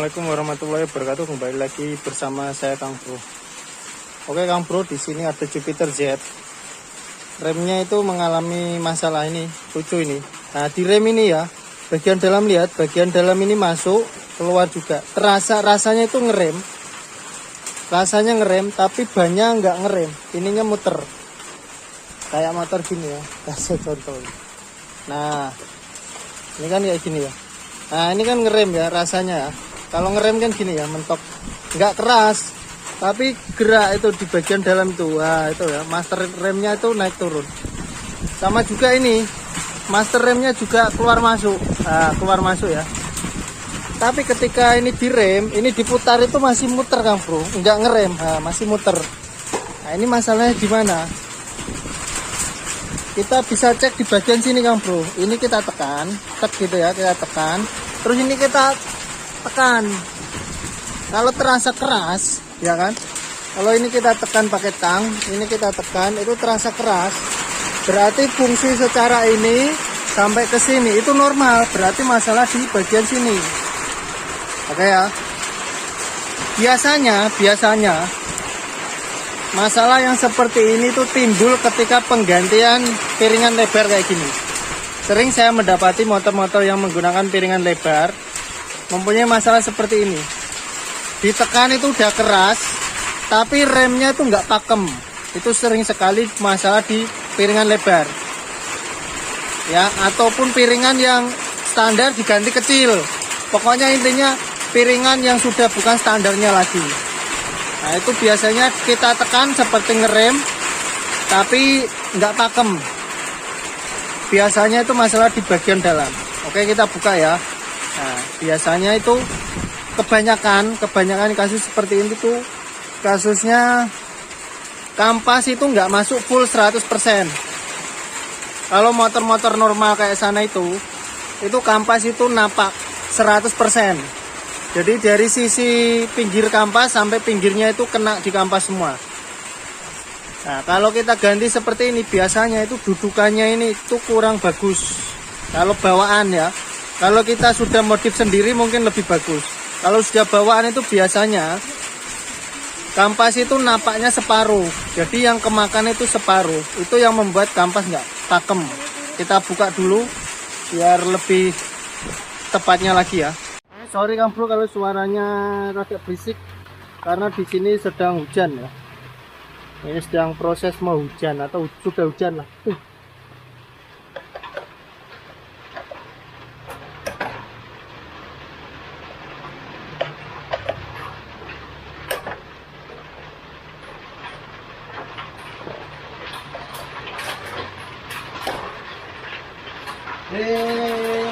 Assalamualaikum warahmatullahi wabarakatuh. Kembali lagi bersama saya Kang Bro. Oke Kang Bro, di sini ada Jupiter Z. Remnya itu mengalami masalah ini, lucu ini. Nah di rem ini ya, bagian dalam lihat, bagian dalam ini masuk, keluar juga. Rasanya itu ngerem. Rasanya ngerem, tapi bannya nggak ngerem. Ininya muter. Kayak motor gini ya, kasih contoh. Nah, ini kan kayak gini ya. Nah ini kan ngerem ya rasanya ya. Kalau ngerem kan gini ya, mentok, nggak keras, tapi gerak itu di bagian dalam itu. Wah itu ya, master remnya itu naik turun. Sama juga ini, master remnya juga keluar masuk. Nah, keluar masuk ya. Tapi ketika ini direm, ini diputar itu masih muter Kang Bro, nggak ngerem, nah, masih muter. Nah ini masalahnya di mana? Kita bisa cek di bagian sini Kang Bro. Ini kita tekan, tek gitu ya, kita tekan. Terus ini kita tekan. Kalau terasa keras, ya kan? Kalau ini kita tekan pakai tang, ini kita tekan, itu terasa keras. Berarti fungsi secara ini sampai ke sini itu normal. Berarti masalah di bagian sini. Oke ya. Biasanya masalah yang seperti ini tuh timbul ketika penggantian piringan lebar kayak gini. Sering saya mendapati motor-motor yang menggunakan piringan lebar mempunyai masalah seperti ini. Ditekan itu udah keras, tapi remnya itu nggak pakem. Itu sering sekali masalah di piringan lebar. Ya, ataupun piringan yang standar diganti kecil. Pokoknya intinya piringan yang sudah bukan standarnya lagi. Nah itu biasanya kita tekan seperti ngerem, tapi nggak pakem. Biasanya itu masalah di bagian dalam. Oke kita buka ya. Nah biasanya itu kebanyakan kasus seperti ini tuh kasusnya kampas itu nggak masuk full 100%. Kalau motor-motor normal kayak sana itu kampas itu napak 100%. Jadi dari sisi pinggir kampas sampai pinggirnya itu kena di kampas semua. Nah kalau kita ganti seperti ini biasanya itu dudukannya ini itu kurang bagus. Kalau bawaan ya. Kalau kita sudah modif sendiri mungkin lebih bagus. Kalau sudah bawaan itu biasanya kampas itu napaknya separuh. Jadi yang kemakan itu separuh. Itu yang membuat kampas nggak pakem. Kita buka dulu biar lebih tepatnya lagi ya. Sorry Kang Bro kalau suaranya rada berisik karena di sini sedang hujan ya. Ini sedang proses mau hujan atau sudah hujan lah.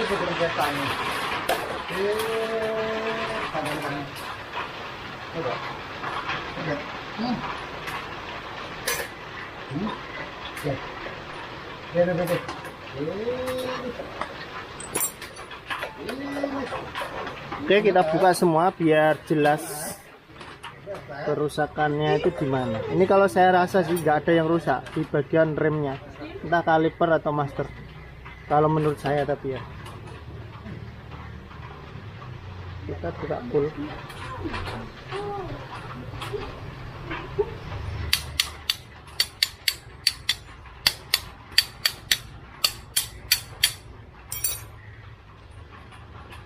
Bekerja tanya. Kadang-kadang. Coba. Oke. Oke, kita buka semua biar jelas kerusakannya itu di mana. Ini kalau saya rasa sih nggak ada yang rusak di bagian remnya, entah kaliper atau master. Kalau menurut saya tapi ya. Kita buka full.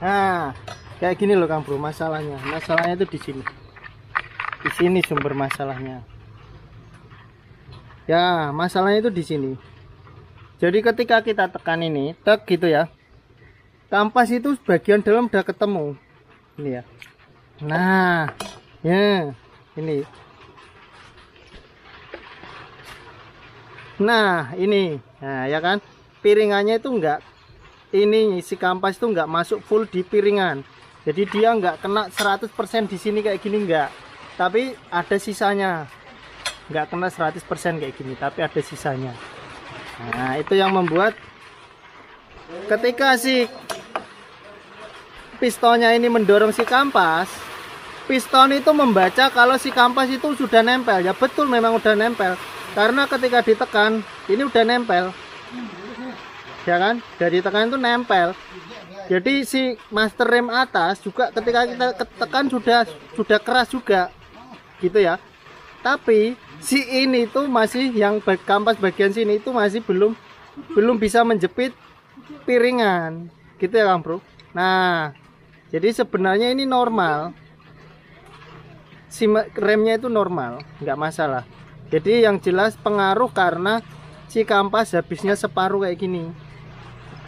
Nah, kayak gini loh Kang Bro masalahnya. Masalahnya itu di sini. Di sini sumber masalahnya. Ya, masalahnya itu di sini. Jadi ketika kita tekan ini, tek gitu ya. Kampas itu bagian dalam udah ketemu. Ini ya. Nah, ya, ini. Nah, ini. Nah, ya kan? Piringannya itu enggak, ini si kampas itu enggak masuk full di piringan. Jadi dia enggak kena 100% di sini kayak gini enggak. Tapi ada sisanya. Enggak kena 100% kayak gini, tapi ada sisanya. Nah, itu yang membuat ketika si pistonnya ini mendorong si kampas, piston itu membaca kalau si kampas itu sudah nempel. Ya betul memang udah nempel. Karena ketika ditekan, ini udah nempel. Ya kan? Dari tekan itu nempel. Jadi si master rem atas juga ketika kita tekan sudah keras juga gitu ya. Tapi si ini tuh masih yang kampas bagian sini itu masih belum bisa menjepit piringan gitu ya Kang Bro. Nah, jadi sebenarnya ini normal. Si remnya itu normal, nggak masalah. Jadi yang jelas pengaruh karena si kampas habisnya separuh kayak gini.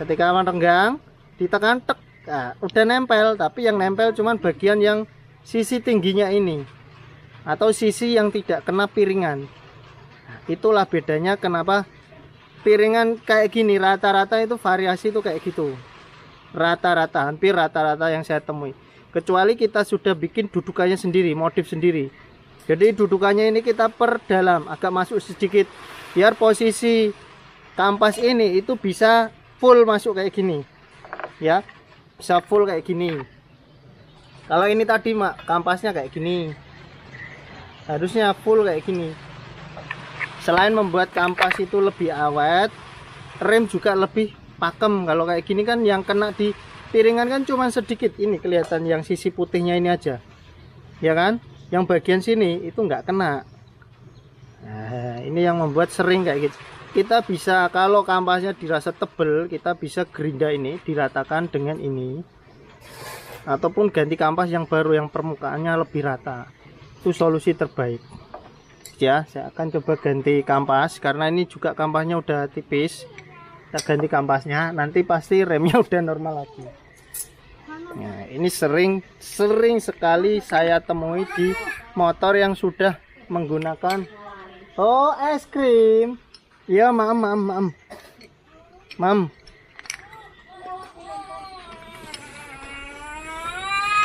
Ketika merenggang ditekan tek, nah, udah nempel, tapi yang nempel cuman bagian yang sisi tingginya ini atau sisi yang tidak kena piringan. Nah, itulah bedanya kenapa piringan kayak gini rata-rata itu variasi itu kayak gitu. Rata-rata, hampir rata-rata yang saya temui. Kecuali kita sudah bikin dudukannya sendiri, modif sendiri. Jadi dudukannya ini kita perdalam, agak masuk sedikit biar posisi kampas ini itu bisa full masuk kayak gini. Ya, bisa full kayak gini. Kalau ini tadi mak kampasnya kayak gini, harusnya full kayak gini. Selain membuat kampas itu lebih awet, rem juga lebih pakem. Kalau kayak gini kan yang kena di piringan kan cuma sedikit, ini kelihatan yang sisi putihnya ini aja ya kan, yang bagian sini itu nggak kena. Nah, ini yang membuat sering kayak gitu. Kita bisa, kalau kampasnya dirasa tebel, kita bisa gerinda ini diratakan dengan ini, ataupun ganti kampas yang baru yang permukaannya lebih rata. Itu solusi terbaik ya. Saya akan coba ganti kampas karena ini juga kampasnya udah tipis. Kita ganti kampasnya, nanti pasti remnya udah normal lagi. Nah, ini sering sekali saya temui di motor yang sudah menggunakan es krim. Ya, mam.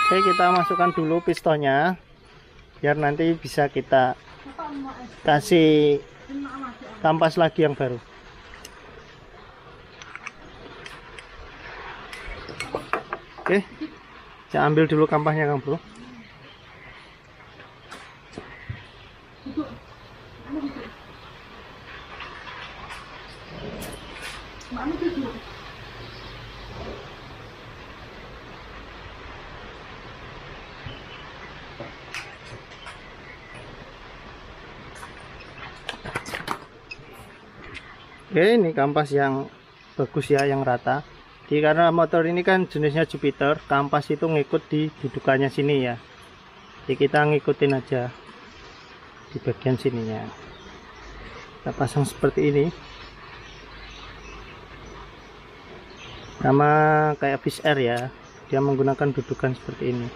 Oke, kita masukkan dulu pistonnya biar nanti bisa kita kasih kampas lagi yang baru. Oke, saya ambil dulu kampasnya Kang Bro. Oke, ini kampas yang bagus ya, yang rata. Jadi karena motor ini kan jenisnya Jupiter, kampas itu ngikut di dudukannya sini ya. Jadi kita ngikutin aja di bagian sininya. Kita pasang seperti ini. Sama kayak Fish Air ya, dia menggunakan dudukan seperti ini.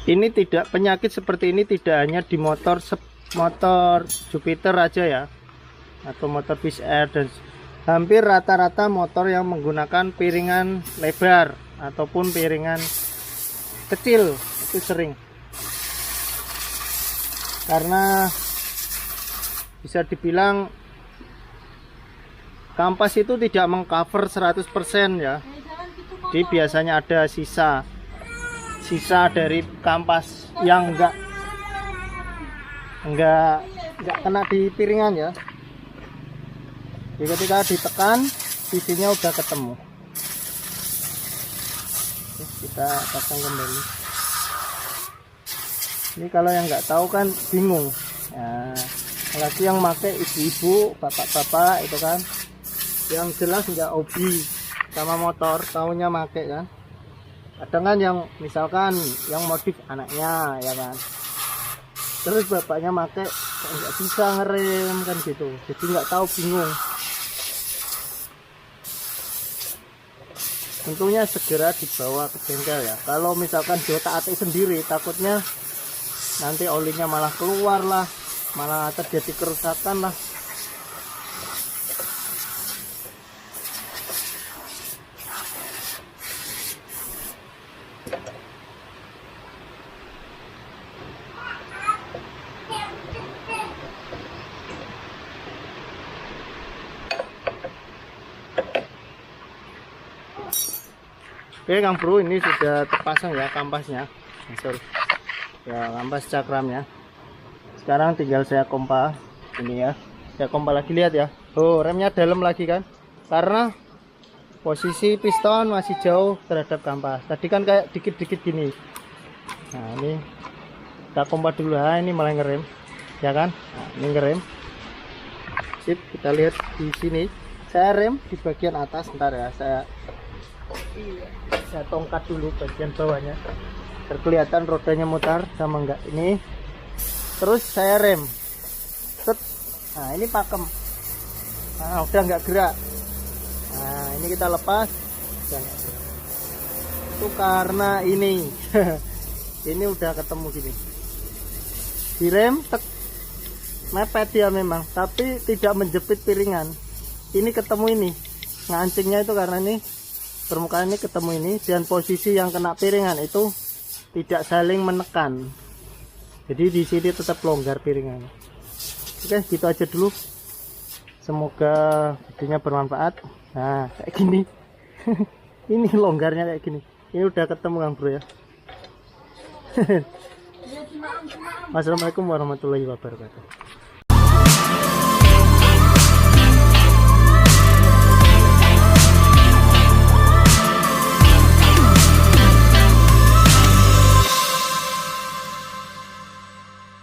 Ini tidak, penyakit seperti ini tidak hanya di motor Jupiter aja ya, atau motor Fish Air, dan hampir rata-rata motor yang menggunakan piringan lebar ataupun piringan kecil itu sering, karena bisa dibilang kampas itu tidak mengcover 100% ya. Jadi biasanya ada sisa dari kampas yang enggak kena di piringan ya. Jadi ketika ditekan sisinya udah ketemu. Oke, kita pasang kembali. Ini kalau yang nggak tahu kan bingung. Nah, apalagi yang pakai ibu-ibu, bapak-bapak itu kan, yang jelas nggak hobi sama motor, taunya make kan. Kadang kan yang misalkan yang modif anaknya ya kan, terus bapaknya make nggak bisa ngerem kan gitu, jadi nggak tahu, bingung. Tentunya segera dibawa ke bengkel ya. Kalau misalkan diotak-atik sendiri, takutnya nanti olinya malah keluar lah, malah terjadi kerusakan lah. Oke Kang Bro, ini sudah terpasang ya kampasnya. Sorry. Ya, kampas cakramnya. Sekarang tinggal saya kompa ini ya. Ya kompak lagi, lihat ya. Oh, remnya dalam lagi kan? Karena posisi piston masih jauh terhadap kampas. Tadi kan kayak dikit-dikit gini. Nah, ini kita kompak dulu. Nah, ini mulai ngerem. Ya kan? Nah, ini ngerem. Sip, kita lihat di sini. Saya rem di bagian atas. Bentar ya, saya tongkat dulu bagian bawahnya. Terkelihatan rodanya mutar sama enggak. Ini. Terus saya rem. Set. Nah, ini pakem. Nah, udah enggak gerak. Nah, ini kita lepas. Itu karena ini. Ini udah ketemu gini. Direm, tek. Mepet dia memang, tapi tidak menjepit piringan. Ini ketemu ini. Ngancingnya itu karena ini permukaan ini ketemu ini, dan posisi yang kena piringan itu tidak saling menekan. Jadi di sini tetap longgar piringan. Oke, gitu aja dulu. Semoga videonya bermanfaat. Nah, kayak gini. Ini longgarnya kayak gini. Ini udah ketemu Kang Bro ya. Wassalamualaikum warahmatullahi wabarakatuh.